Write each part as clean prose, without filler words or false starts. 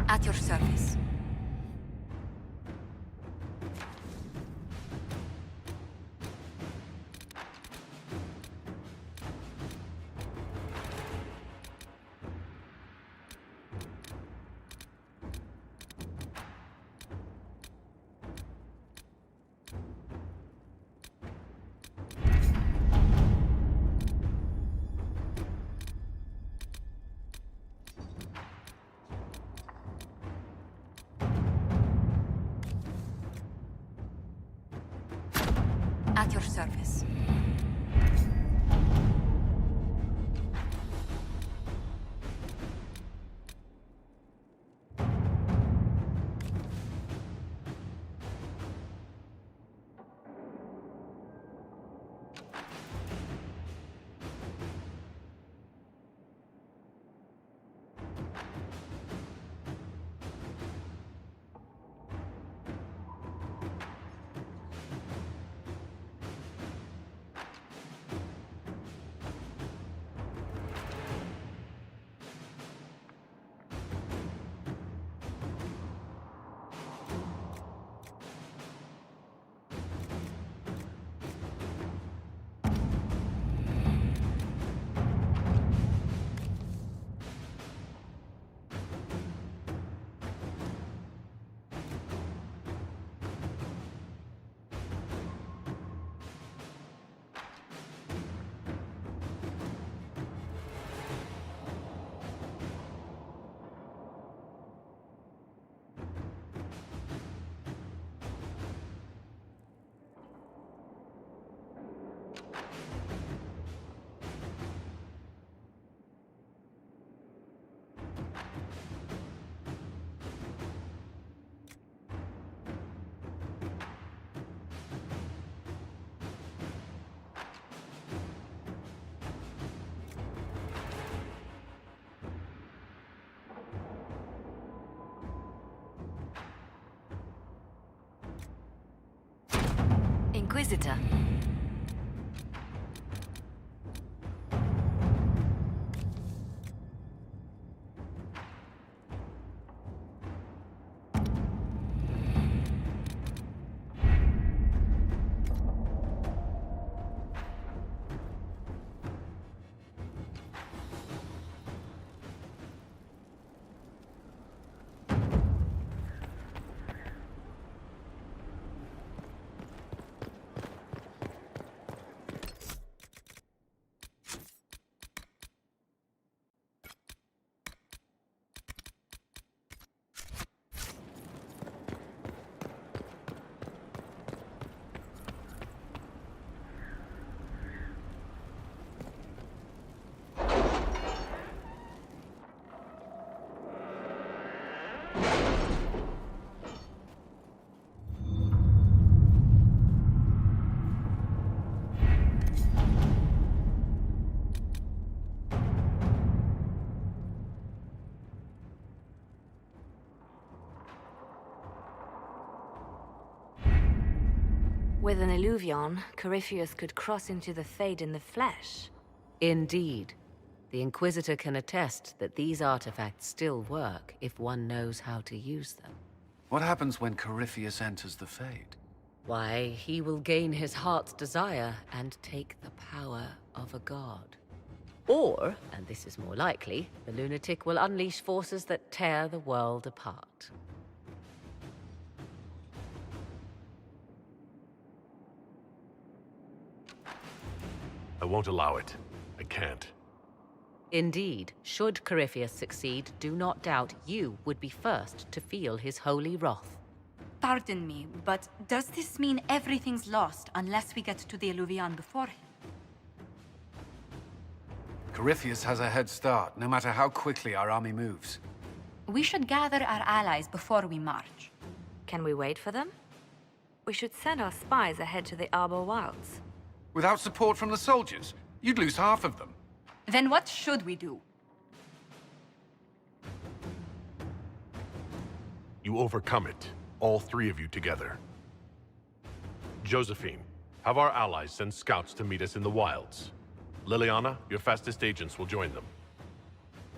At your service. At your service. Inquisitor. With an illuvion, Corypheus could cross into the Fade in the flesh. Indeed. The Inquisitor can attest that these artifacts still work if one knows how to use them. What happens when Corypheus enters the Fade? Why, he will gain his heart's desire and take the power of a god. Or, and this is more likely, the lunatic will unleash forces that tear the world apart. I won't allow it. I can't. Indeed, should Corypheus succeed, do not doubt you would be first to feel his holy wrath. Pardon me, but does this mean everything's lost unless we get to the Illuvion before him? Corypheus has a head start, no matter how quickly our army moves. We should gather our allies before we march. Can we wait for them? We should send our spies ahead to the Arbor Wilds. Without support from the soldiers, you'd lose half of them. Then what should we do? You overcome it, all three of you together. Josephine, have our allies send scouts to meet us in the wilds. Liliana, your fastest agents will join them.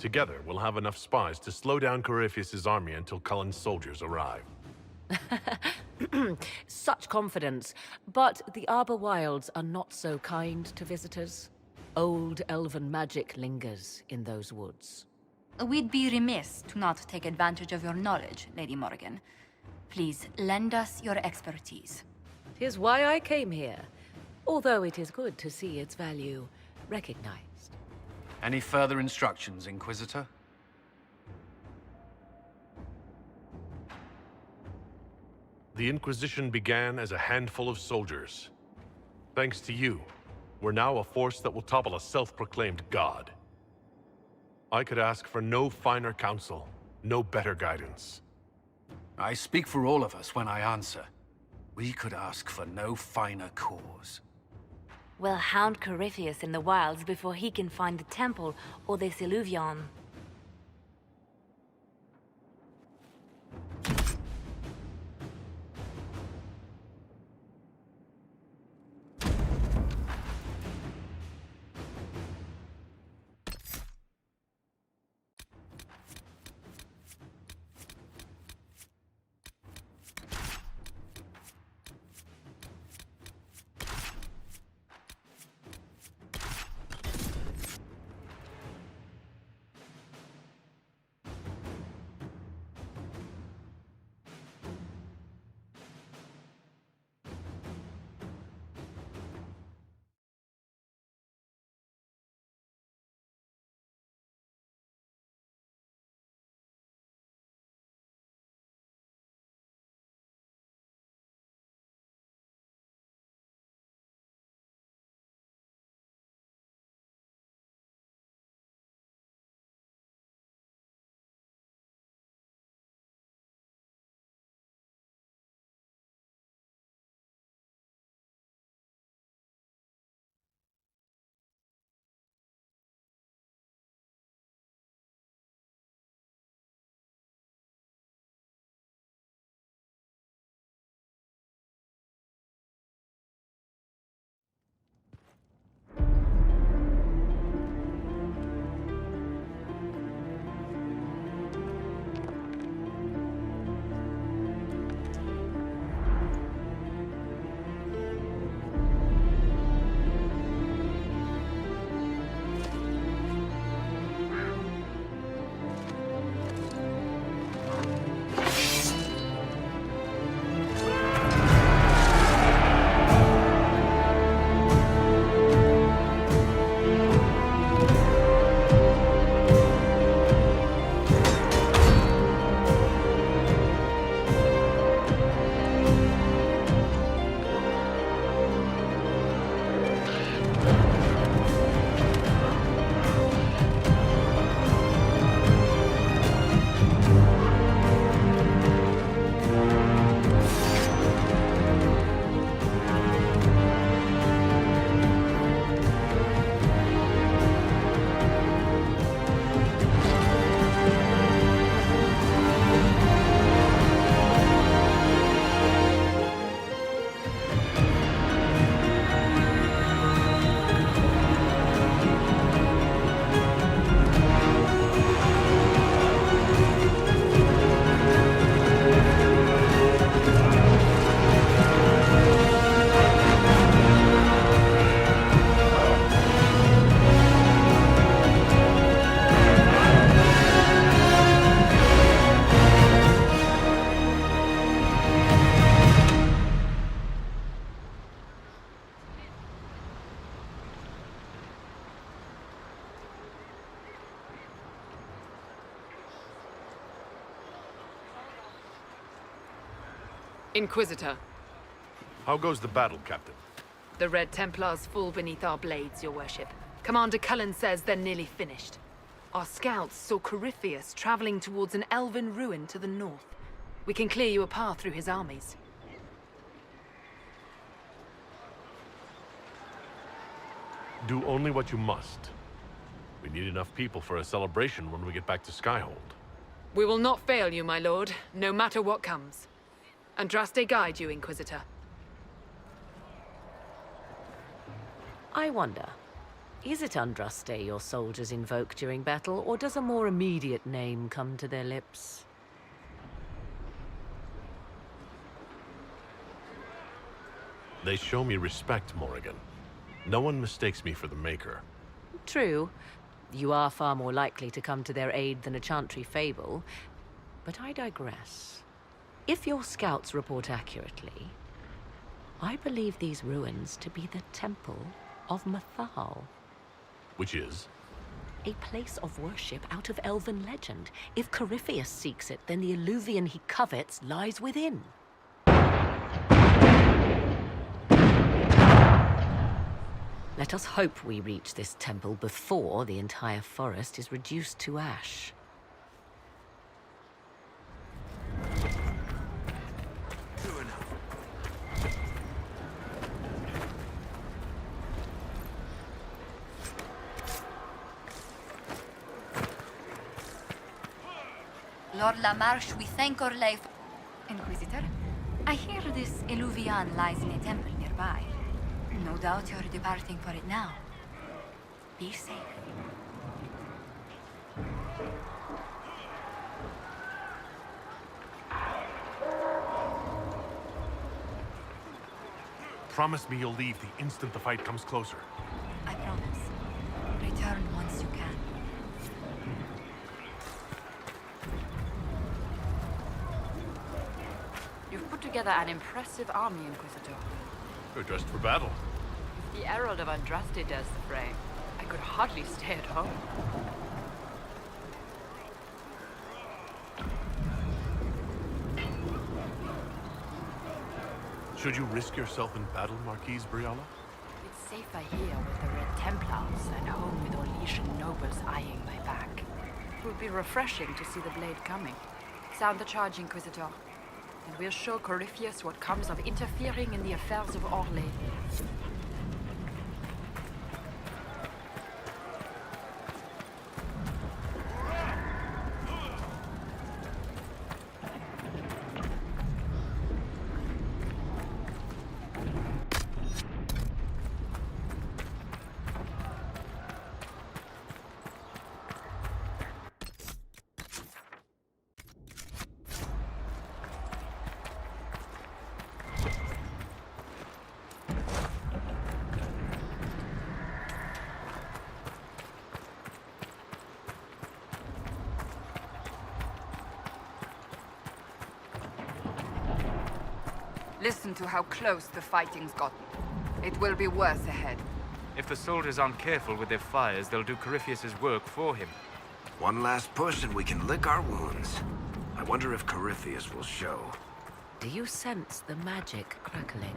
Together, we'll have enough spies to slow down Corypheus' army until Cullen's soldiers arrive. Such confidence, but the Arbor Wilds are not so kind to visitors. Old elven magic lingers in those woods. We'd be remiss to not take advantage of your knowledge, Lady Morgan. Please, lend us your expertise. 'Tis why I came here, although it is good to see its value recognized. Any further instructions, Inquisitor? The Inquisition began as a handful of soldiers. Thanks to you, we're now a force that will topple a self-proclaimed god. I could ask for no finer counsel, no better guidance. I speak for all of us when I answer. We could ask for no finer cause. We'll hound Corypheus in the wilds before he can find the temple or this illuvion. Inquisitor, How goes the battle, Captain? the Red Templars fall beneath our blades, your worship. Commander Cullen says they're nearly finished. Our scouts saw Corypheus traveling towards an elven ruin to the north. We can clear you a path through his armies. Do only what you must. We need enough people for a celebration when we get back to Skyhold. We will not fail you, my lord, no matter what comes. Andraste guide you, Inquisitor. I wonder, is it Andraste your soldiers invoke during battle, or does a more immediate name come to their lips? They show me respect, Morrigan. No one mistakes me for the Maker. True. You are far more likely to come to their aid than a chantry fable. But I digress. If your scouts report accurately, I believe these ruins to be the Temple of Mathal. Which is? A place of worship out of elven legend. If Corypheus seeks it, then the alluvion he covets lies within. Let us hope we reach this temple before the entire forest is reduced to ash. Lord Lamarche, we thank our life. Inquisitor, I hear this Eluvian lies in a temple nearby. No doubt you're departing for it now. Be safe. Promise me you'll leave the instant the fight comes closer. I promise. Return once you can. You've put together an impressive army, Inquisitor. You're dressed for battle. If the Herald of Andraste does the fray, I could hardly stay at home. Should you risk yourself in battle, Marquise Briala? It's safer here with the Red Templars and home with Orlesian nobles eyeing my back. It would be refreshing to see the blade coming. Sound the charge, Inquisitor. And we'll show Corypheus what comes of interfering in the affairs of Orlais. Listen to how close the fighting's gotten. It will be worse ahead. If the soldiers aren't careful with their fires, they'll do Corypheus's work for him. One last push and we can lick our wounds. I wonder if Corypheus will show. Do you sense the magic crackling?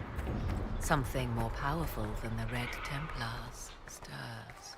Something more powerful than the Red Templars stirs.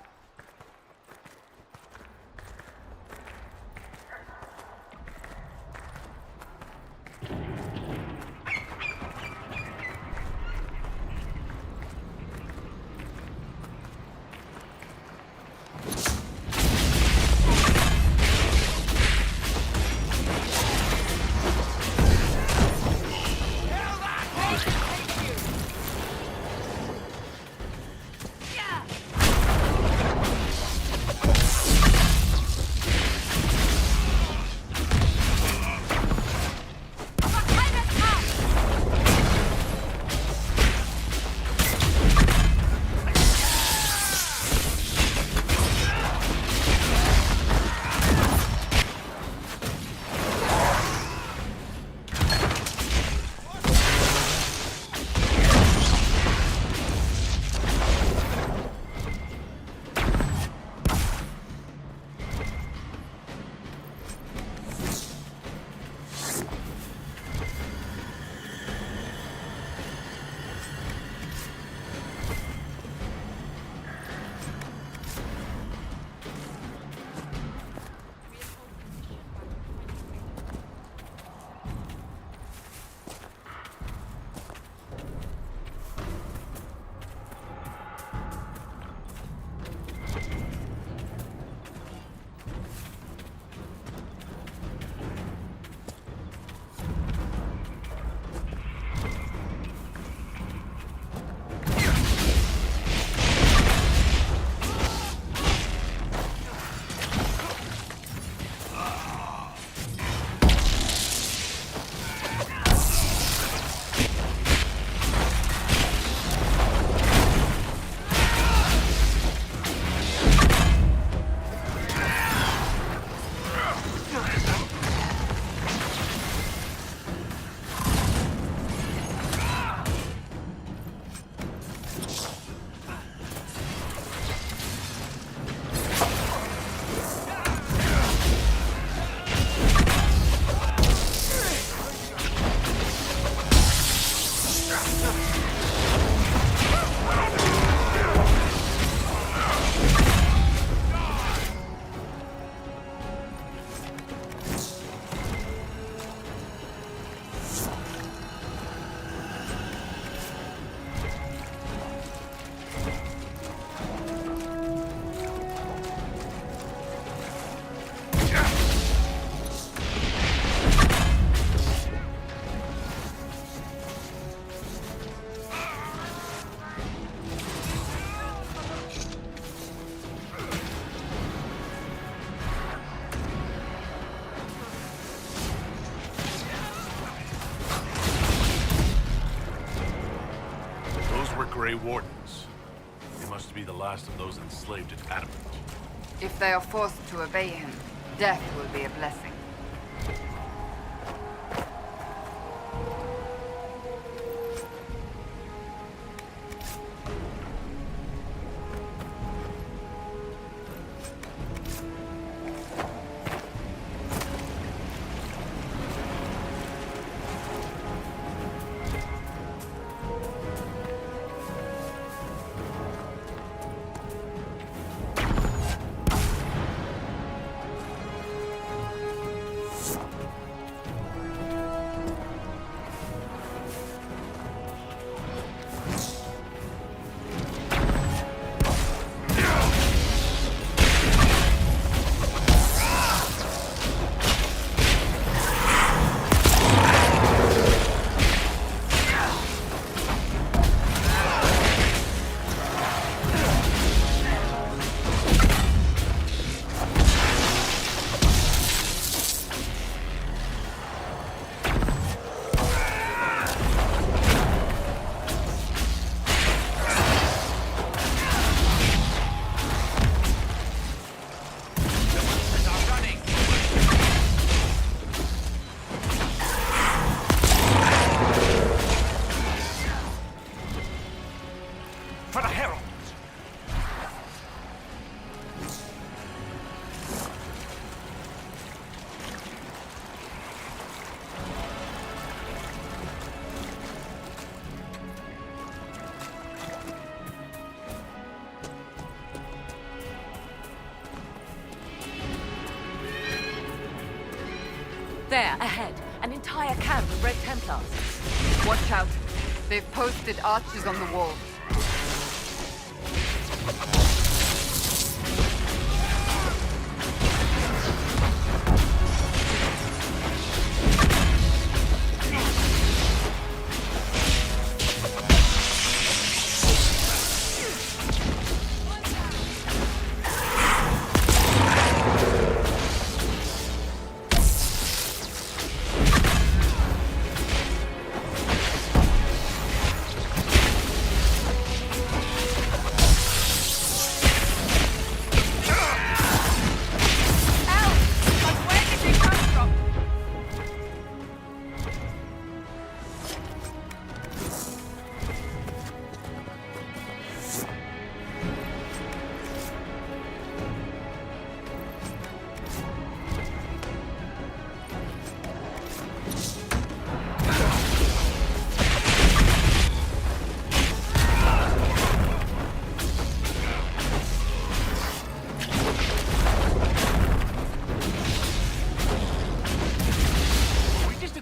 Grey Wardens. They must be the last of those enslaved at Adamant. If they are forced to obey him, death will be a blessing. There, ahead. An entire camp of Red Templars. Watch out. They've posted archers on the wall.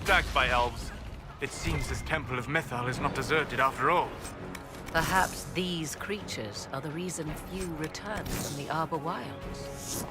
Attacked by elves. It seems this temple of Mythal is not deserted after all. Perhaps these creatures are the reason few return from the Arbor Wilds.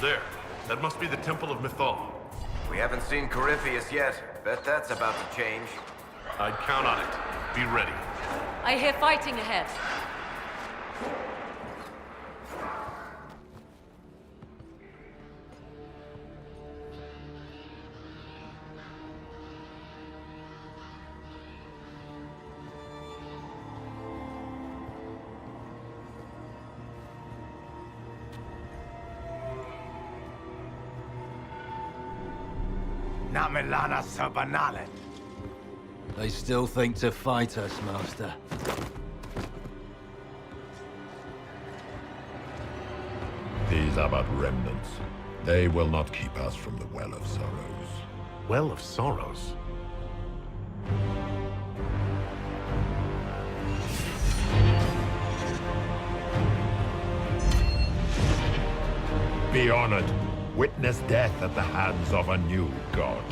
There. That must be the Temple of Mythal. We haven't seen Corypheus yet. Bet that's about to change. I'd count on it. Be ready. I hear fighting ahead. Namelana Sabanalet. They still think to fight us, Master. These are but remnants. They will not keep us from the Well of Sorrows. Well of Sorrows? Be honored. Witness death at the hands of a new god.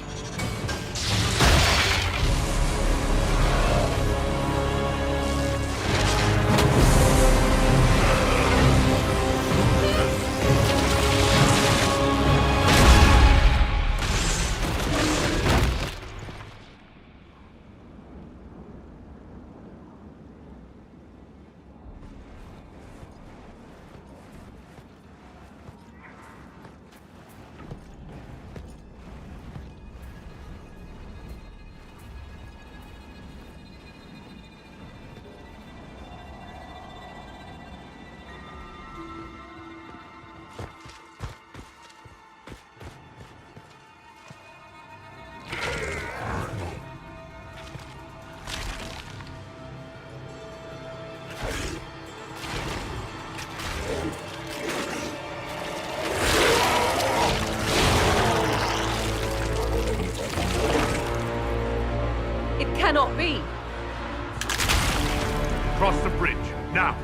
Cannot be! Cross the bridge, now!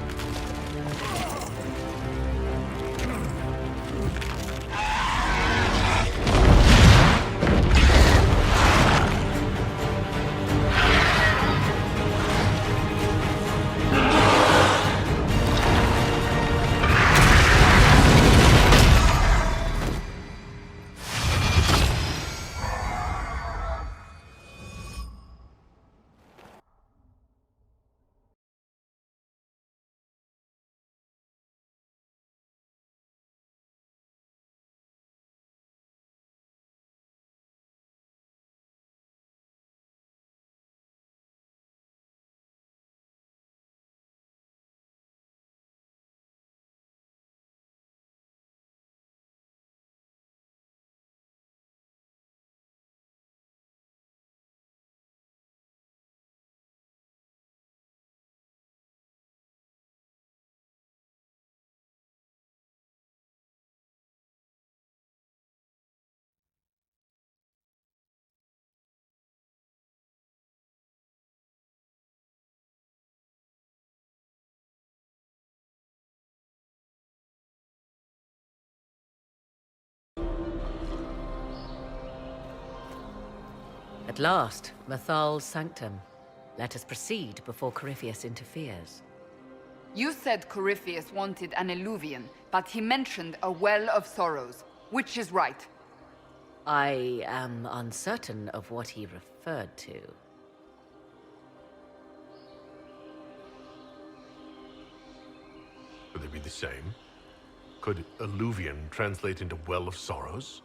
At last, Mythal's sanctum. Let us proceed before Corypheus interferes. You said Corypheus wanted an eluvian, but he mentioned a Well of Sorrows. Which is right? I am uncertain of what he referred to. Could they be the same? Could Alluvian translate into Well of Sorrows?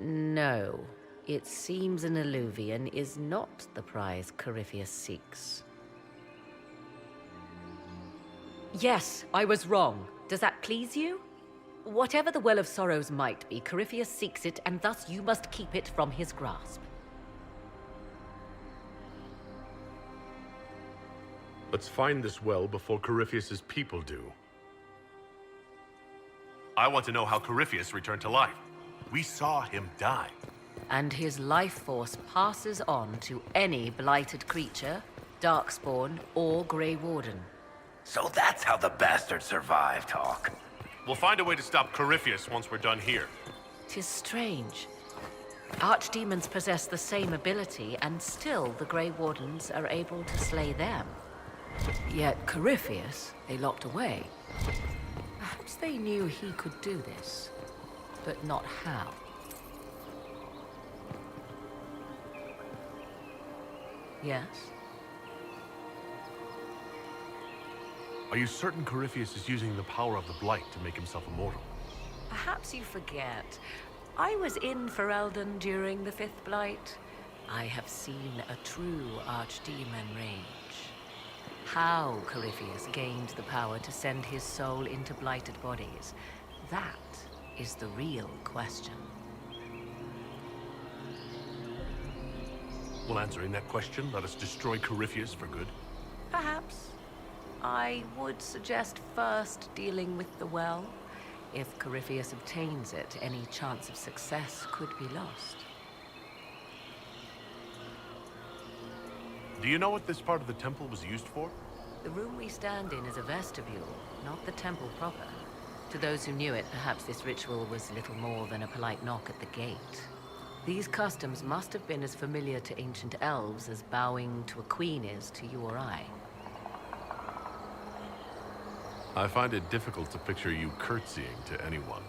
No. It seems an Alluvian is not the prize Corypheus seeks. Yes, I was wrong. Does that please you? Whatever the Well of Sorrows might be, Corypheus seeks it, and thus you must keep it from his grasp. Let's find this well before Corypheus's people do. I want to know how Corypheus returned to life. We saw him die. And his life force passes on to any blighted creature, Darkspawn, or Grey Warden. So that's how the bastard survived, Hawk. We'll find a way to stop Corypheus once we're done here. 'Tis strange. Archdemons possess the same ability, and still the Grey Wardens are able to slay them. Yet Corypheus, they locked away. Perhaps they knew he could do this. but not how. Yes? Are you certain Corypheus is using the power of the Blight to make himself immortal? Perhaps you forget. I was in Ferelden during the Fifth Blight. I have seen a true archdemon rage. How Corypheus gained the power to send his soul into blighted bodies, that is the real question. Well, answering that question, let us destroy Corypheus for good. Perhaps. I would suggest first dealing with the well. If Corypheus obtains it, any chance of success could be lost. Do you know what this part of the temple was used for? The room we stand in is a vestibule, not the temple proper. To those who knew it, perhaps this ritual was little more than a polite knock at the gate. These customs must have been as familiar to ancient elves as bowing to a queen is to you or I. I find it difficult to picture you curtsying to anyone.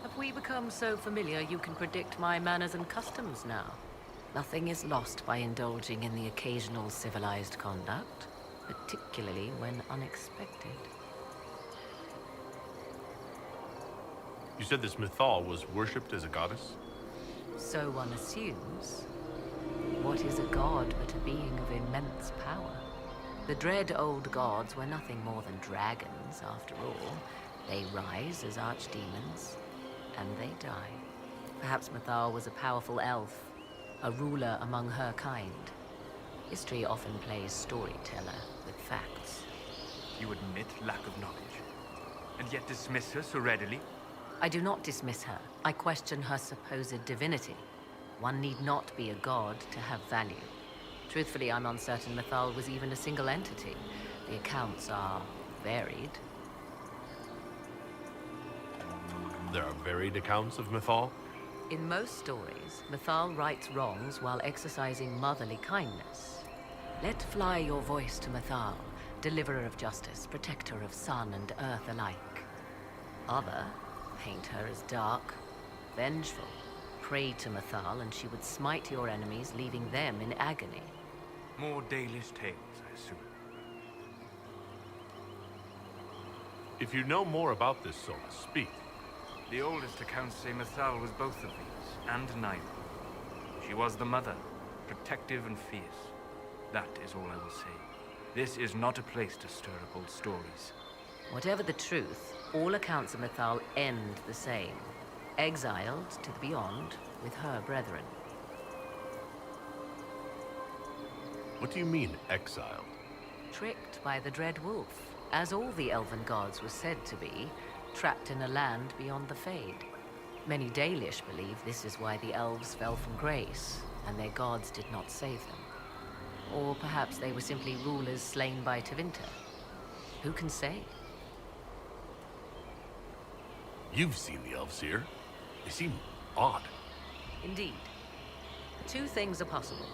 Have we become so familiar you can predict my manners and customs now? Nothing is lost by indulging in the occasional civilized conduct, particularly when unexpected. You said this Mythal was worshipped as a goddess? So one assumes. What is a god but a being of immense power? The dread old gods were nothing more than dragons, after all. They rise as archdemons, and they die. Perhaps Mythal was a powerful elf, a ruler among her kind. History often plays storyteller with facts. You admit lack of knowledge, and yet dismiss her so readily? I do not dismiss her. I question her supposed divinity. One need not be a god to have value. Truthfully, I'm uncertain Mythal was even a single entity. The accounts are varied. There are varied accounts of Mythal? In most stories, Mythal rights wrongs while exercising motherly kindness. Let fly your voice to Mythal, deliverer of justice, protector of sun and earth alike. Other paint her as dark, vengeful. Pray to Mythal and she would smite your enemies, leaving them in agony. More Dalish tales, I assume. If you know more about this soul, speak. The oldest accounts say Mythal was both of these, and neither. She was the mother, protective and fierce. That is all I will say. This is not a place to stir up old stories. Whatever the truth, all accounts of Mythal end the same. Exiled to the beyond with her brethren. What do you mean, exiled? Tricked by the Dread Wolf, as all the elven gods were said to be, trapped in a land beyond the Fade. Many Dalish believe this is why the elves fell from grace, and their gods did not save them. Or perhaps they were simply rulers slain by Tevinter. Who can say? You've seen the elves here. They seem odd. Indeed. Two things are possible.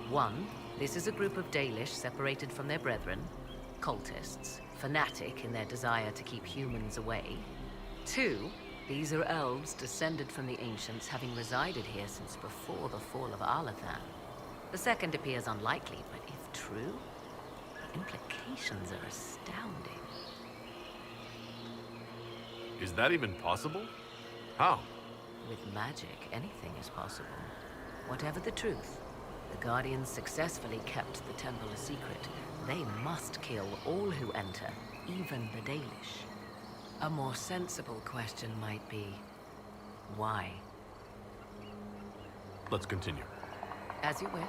One, this is a group of Dalish separated from their brethren, cultists, fanatic in their desire to keep humans away. Two, these are elves descended from the ancients, having resided here since before the fall of Arlathan. The second appears unlikely, but if true, the implications are astounding. Is that even possible? How? With magic, anything is possible. Whatever the truth, the Guardians successfully kept the temple a secret. They must kill all who enter, even the Dalish. A more sensible question might be, why? Let's continue. As you wish.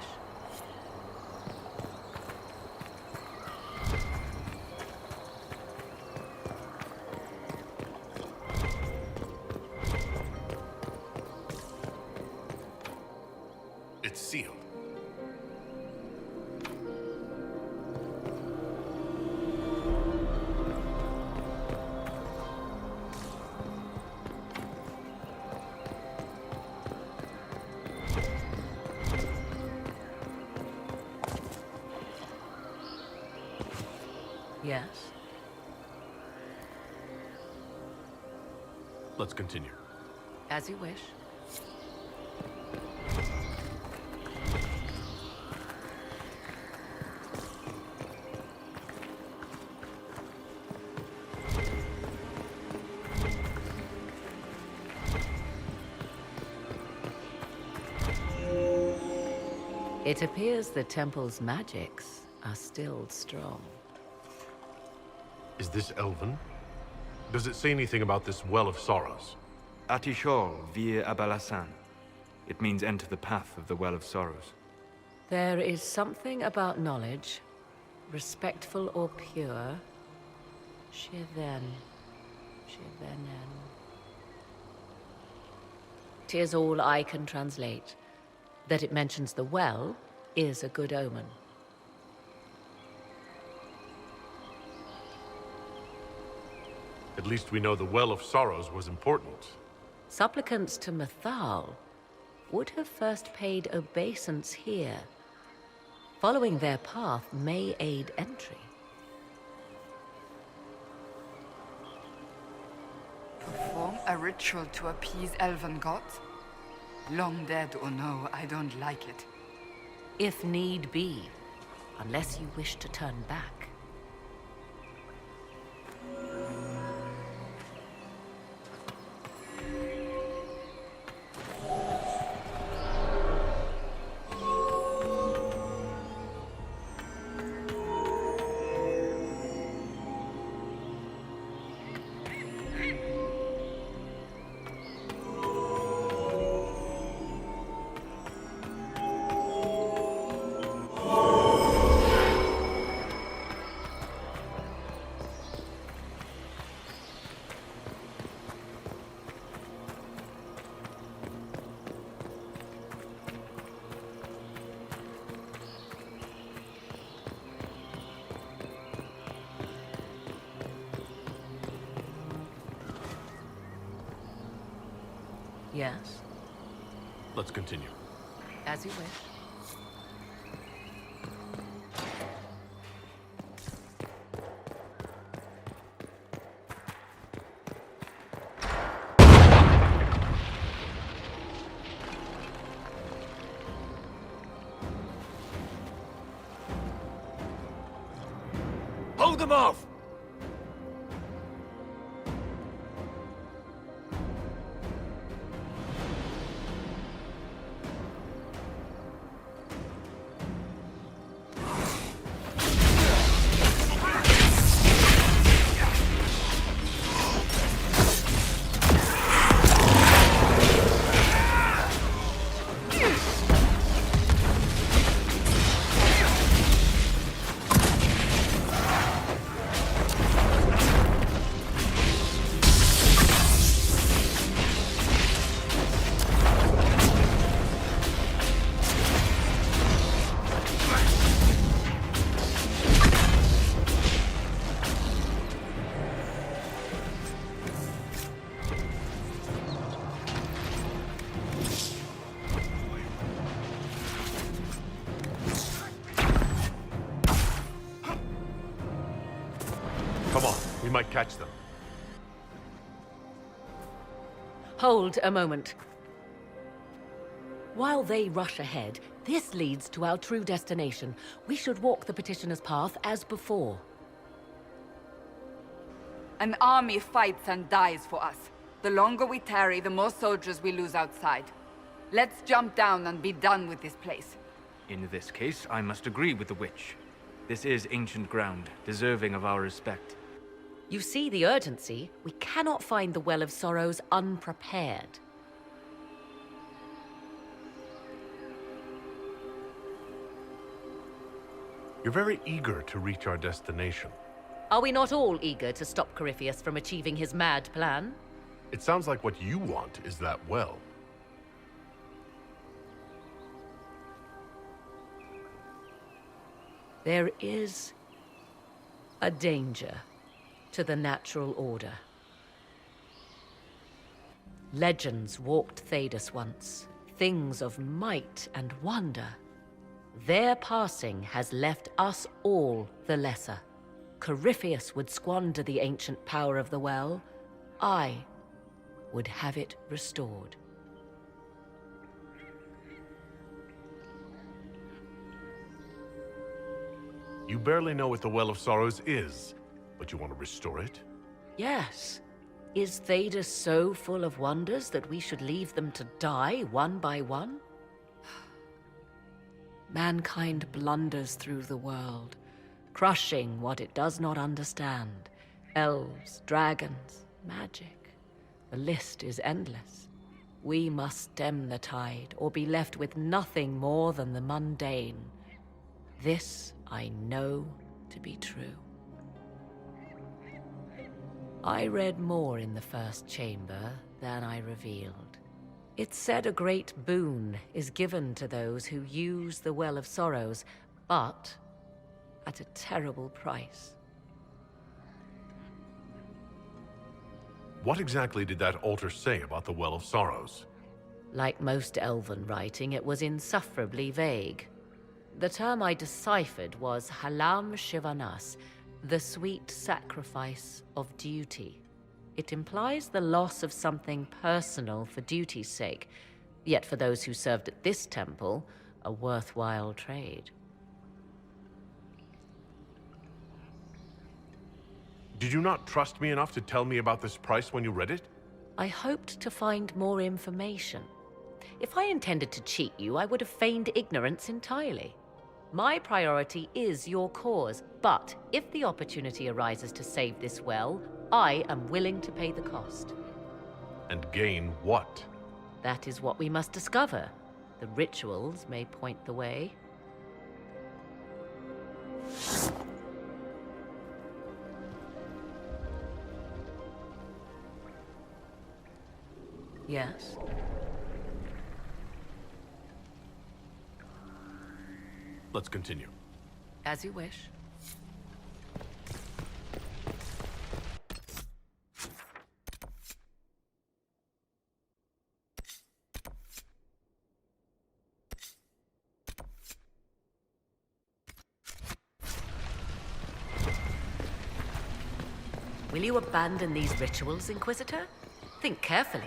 It's sealed. Yes? Let's continue. As you wish. It appears the temple's magics are still strong. Is this Elven? Does it say anything about this Well of Sorrows? Atishol vir Abalasan. It means enter the path of the Well of Sorrows. There is something about knowledge, respectful or pure. Shiven. Shivenen. 'Tis all I can translate. That it mentions the well is a good omen. At least we know the Well of Sorrows was important. Supplicants to Mythal would have first paid obeisance here. Following their path may aid entry. Perform a ritual to appease elven gods? Long dead or no, I don't like it. If need be, unless you wish to turn back. Yes, Let's continue. as you wish. Hold them off! Come on, we might catch them. Hold a moment. While they rush ahead, this leads to our true destination. We should walk the petitioner's path as before. An army fights and dies for us. The longer we tarry, the more soldiers we lose outside. Let's jump down and be done with this place. In this case, I must agree with the witch. This is ancient ground, deserving of our respect. You see the urgency? We cannot find the Well of Sorrows unprepared. You're very eager to reach our destination. Are we not all eager to stop Corypheus from achieving his mad plan? It sounds like what you want is that well. There is a danger to the natural order. Legends walked Thedas once, things of might and wonder. Their passing has left us all the lesser. Corypheus would squander the ancient power of the well. I would have it restored. You barely know what the Well of Sorrows is, but you want to restore it? Yes. Is Theda so full of wonders that we should leave them to die one by one? Mankind blunders through the world, crushing what it does not understand. Elves, dragons, magic. The list is endless. We must stem the tide, or be left with nothing more than the mundane. This I know to be true. I read more in the first chamber than I revealed. It said a great boon is given to those who use the Well of Sorrows, but at a terrible price. What exactly did that altar say about the Well of Sorrows? Like most elven writing, it was insufferably vague. The term I deciphered was Halam Shivanas, the sweet sacrifice of duty. It implies the loss of something personal for duty's sake, yet for those who served at this temple, a worthwhile trade. Did you not trust me enough to tell me about this price when you read it? I hoped to find more information. If I intended to cheat you, I would have feigned ignorance entirely. My priority is your cause, but if the opportunity arises to save this well, I am willing to pay the cost. And gain what? That is what we must discover. The rituals may point the way. Yes? Let's continue. As you wish. Will you abandon these rituals, Inquisitor? Think carefully.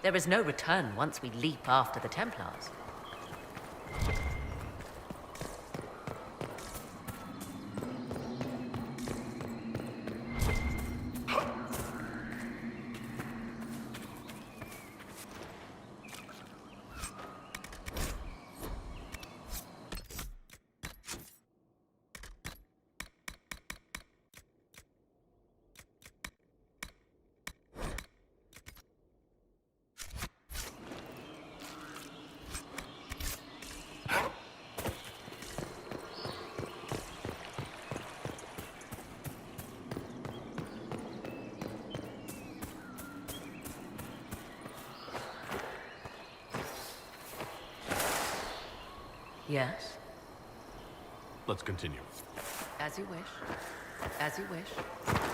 There is no return once we leap after the Templars. Yes? Let's continue. As you wish. As you wish.